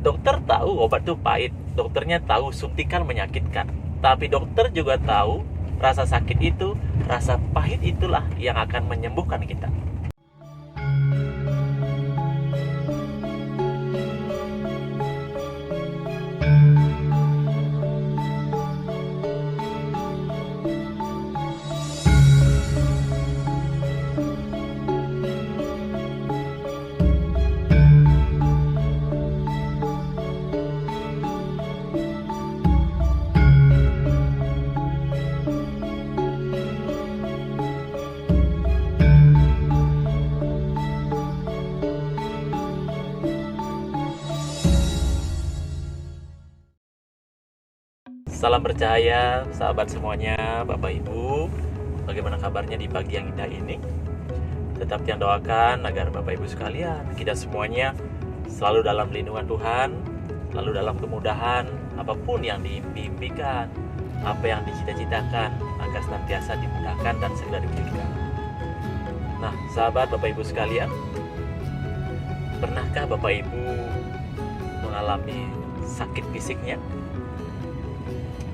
Dokter tahu obat itu pahit, dokternya tahu suntikan menyakitkan. Tapi dokter juga tahu rasa sakit itu, rasa pahit itulah yang akan menyembuhkan kita. Salam bercahaya, sahabat semuanya, Bapak Ibu. Bagaimana kabarnya di pagi yang indah ini? Tetap yang doakan agar Bapak Ibu sekalian, kita semuanya selalu dalam lindungan Tuhan, selalu dalam kemudahan, apapun yang diimpikan, apa yang dicita-citakan, agar senantiasa dimudahkan dan segera diwujudkan. Nah, sahabat Bapak Ibu sekalian, pernahkah Bapak Ibu mengalami sakit fisiknya?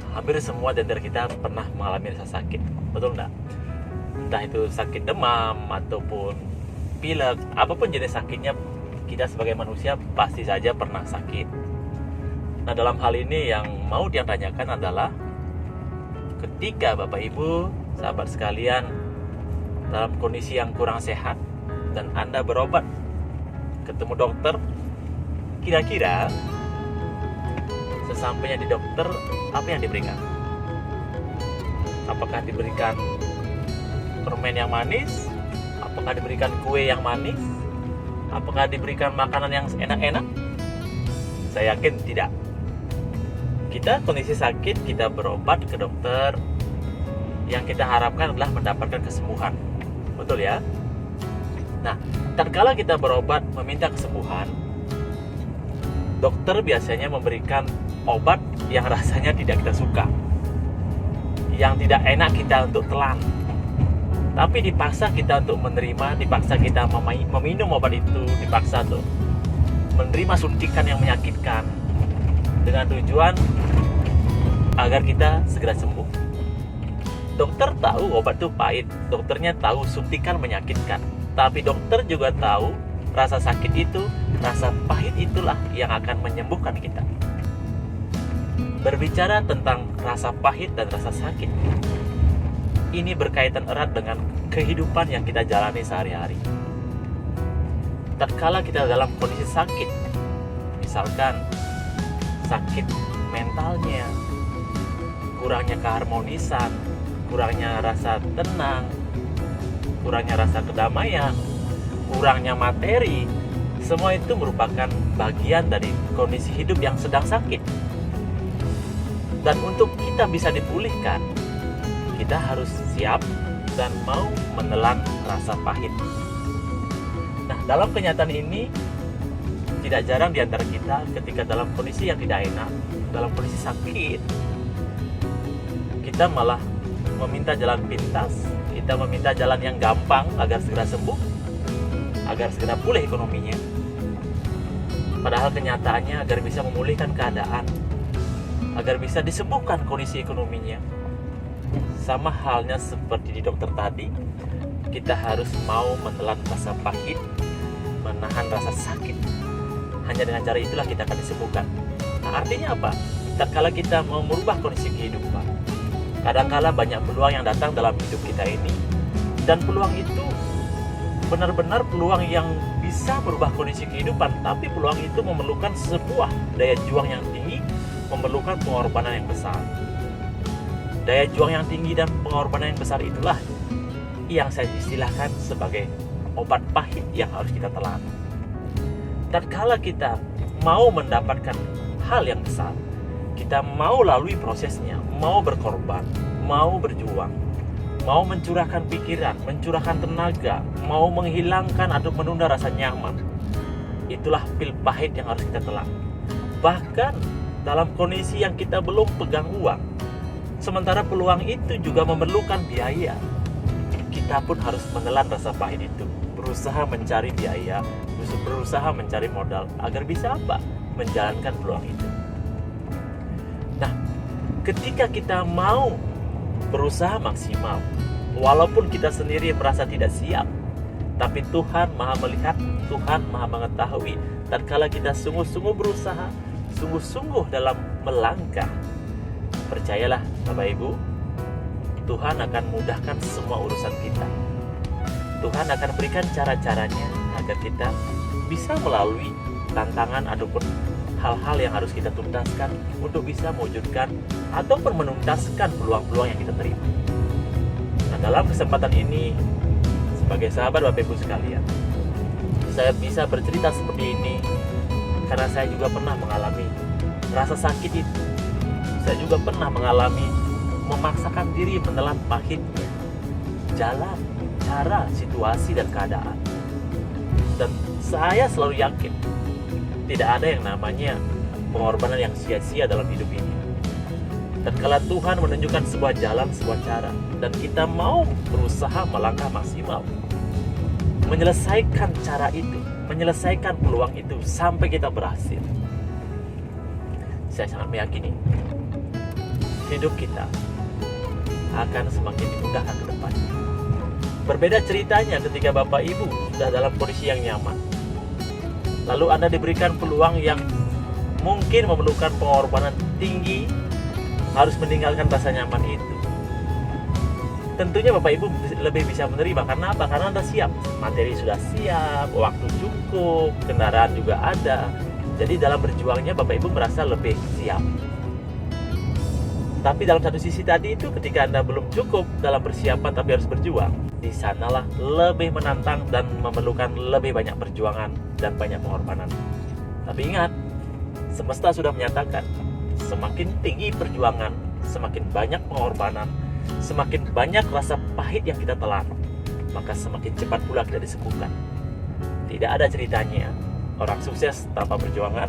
Hampir semua di antara kita pernah mengalami rasa sakit, betul nggak? Entah itu sakit demam ataupun pilek, apapun jenis sakitnya, kita sebagai manusia pasti saja pernah sakit. Nah, dalam hal ini yang mau dia tanyakan adalah ketika Bapak Ibu, sahabat sekalian, dalam kondisi yang kurang sehat dan Anda berobat, ketemu dokter, kira-kira sesampainya di dokter, apa yang diberikan? Apakah diberikan permen yang manis? Apakah diberikan kue yang manis? Apakah diberikan makanan yang enak-enak? Saya yakin tidak. Kita kondisi sakit, kita berobat ke dokter, yang kita harapkan adalah mendapatkan kesembuhan. Betul ya? Nah, tatkala kita berobat meminta kesembuhan, dokter biasanya memberikan obat yang rasanya tidak kita suka, yang tidak enak kita untuk telan, tapi dipaksa kita untuk menerima, dipaksa kita meminum obat itu, dipaksa untuk menerima suntikan yang menyakitkan dengan tujuan agar kita segera sembuh. Dokter tahu obat itu pahit, dokternya tahu suntikan menyakitkan, tapi dokter juga tahu rasa sakit itu, rasa pahit itulah yang akan menyembuhkan kita. Berbicara tentang rasa pahit dan rasa sakit, ini berkaitan erat dengan kehidupan yang kita jalani sehari-hari. Tatkala kita dalam kondisi sakit, misalkan sakit mentalnya, kurangnya keharmonisan, kurangnya rasa tenang, kurangnya rasa kedamaian, kurangnya materi, semua itu merupakan bagian dari kondisi hidup yang sedang sakit. Dan untuk kita bisa dipulihkan, kita harus siap dan mau menelan rasa pahit. Nah, dalam kenyataan ini, tidak jarang di antara kita ketika dalam kondisi yang tidak enak, dalam kondisi sakit, kita malah meminta jalan pintas, kita meminta jalan yang gampang agar segera sembuh, agar segera pulih ekonominya. Padahal kenyataannya agar bisa memulihkan keadaan, agar bisa disembuhkan kondisi ekonominya, sama halnya seperti di dokter tadi, kita harus mau menelan rasa pahit, menahan rasa sakit. Hanya dengan cara itulah kita akan disembuhkan. Nah, artinya apa? Tatkala kita mau merubah kondisi kehidupan, kadangkala banyak peluang yang datang dalam hidup kita ini, dan peluang itu benar-benar peluang yang bisa merubah kondisi kehidupan, tapi peluang itu memerlukan sebuah daya juang yang tinggi, memerlukan pengorbanan yang besar. Daya juang yang tinggi dan pengorbanan yang besar itulah yang saya istilahkan sebagai obat pahit yang harus kita telan. Tatkala kita mau mendapatkan hal yang besar, kita mau lalui prosesnya, mau berkorban, mau berjuang, mau mencurahkan pikiran, mencurahkan tenaga, mau menghilangkan atau menunda rasa nyaman, itulah pil pahit yang harus kita telan. Bahkan dalam kondisi yang kita belum pegang uang, sementara peluang itu juga memerlukan biaya, kita pun harus menelan rasa pahit itu, berusaha mencari biaya, berusaha mencari modal, agar bisa apa? menjalankan peluang itu. Nah, ketika kita mau berusaha maksimal, walaupun kita sendiri merasa tidak siap, tapi Tuhan Maha melihat, Tuhan Maha mengetahui. Dan kalau kita sungguh-sungguh berusaha, sungguh-sungguh dalam melangkah, percayalah Bapak Ibu, Tuhan akan mudahkan semua urusan kita. Tuhan akan berikan cara-caranya agar kita bisa melalui tantangan ataupun hal-hal yang harus kita tuntaskan untuk bisa mewujudkan ataupun menuntaskan peluang-peluang yang kita terima. Nah, dalam kesempatan ini, sebagai sahabat Bapak Ibu sekalian, saya bisa bercerita seperti ini karena saya juga pernah mengalami rasa sakit itu. Saya juga pernah mengalami memaksakan diri menelan pahitnya jalan, cara, situasi, dan keadaan. Dan saya selalu yakin tidak ada yang namanya pengorbanan yang sia-sia dalam hidup ini. Dan kalau Tuhan menunjukkan sebuah jalan, sebuah cara, dan kita mau berusaha melangkah maksimal, menyelesaikan cara itu, menyelesaikan peluang itu sampai kita berhasil, saya sangat meyakini hidup kita akan semakin dimudahkan ke depan. Berbeda ceritanya ketika Bapak Ibu sudah dalam kondisi yang nyaman, lalu Anda diberikan peluang yang mungkin memerlukan pengorbanan tinggi, harus meninggalkan rasa nyaman itu. Tentunya Bapak Ibu lebih bisa menerima. Karena apa? Karena Anda siap, materi sudah siap, waktu cukup, kendaraan juga ada. Jadi dalam berjuangnya Bapak Ibu merasa lebih siap. Tapi dalam satu sisi tadi itu, ketika Anda belum cukup dalam persiapan tapi harus berjuang, di sanalah lebih menantang dan memerlukan lebih banyak perjuangan dan banyak pengorbanan. Tapi ingat, semesta sudah menyatakan, semakin tinggi perjuangan, semakin banyak pengorbanan, semakin banyak rasa pahit yang kita telan, maka semakin cepat pula kita disembuhkan. Tidak ada ceritanya orang sukses tanpa perjuangan,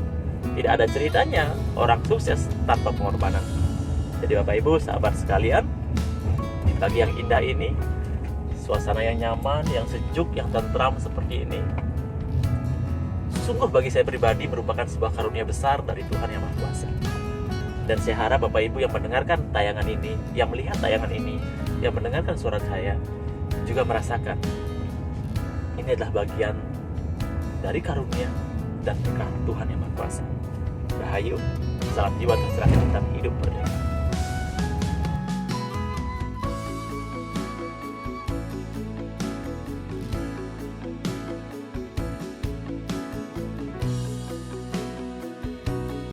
tidak ada ceritanya orang sukses tanpa pengorbanan. Jadi Bapak Ibu, sahabat sekalian, di pagi yang indah ini, suasana yang nyaman, yang sejuk, yang tentram seperti ini, sungguh bagi saya pribadi merupakan sebuah karunia besar dari Tuhan Yang Maha Kuasa. Dan saya harap Bapak Ibu yang mendengarkan tayangan ini, yang melihat tayangan ini, yang mendengarkan suara saya, juga merasakan ini adalah bagian dari karunia dan berkah Tuhan Yang Maha Kuasa. Rahayu, salam jiwa tercerahkan dan hidup merdeka.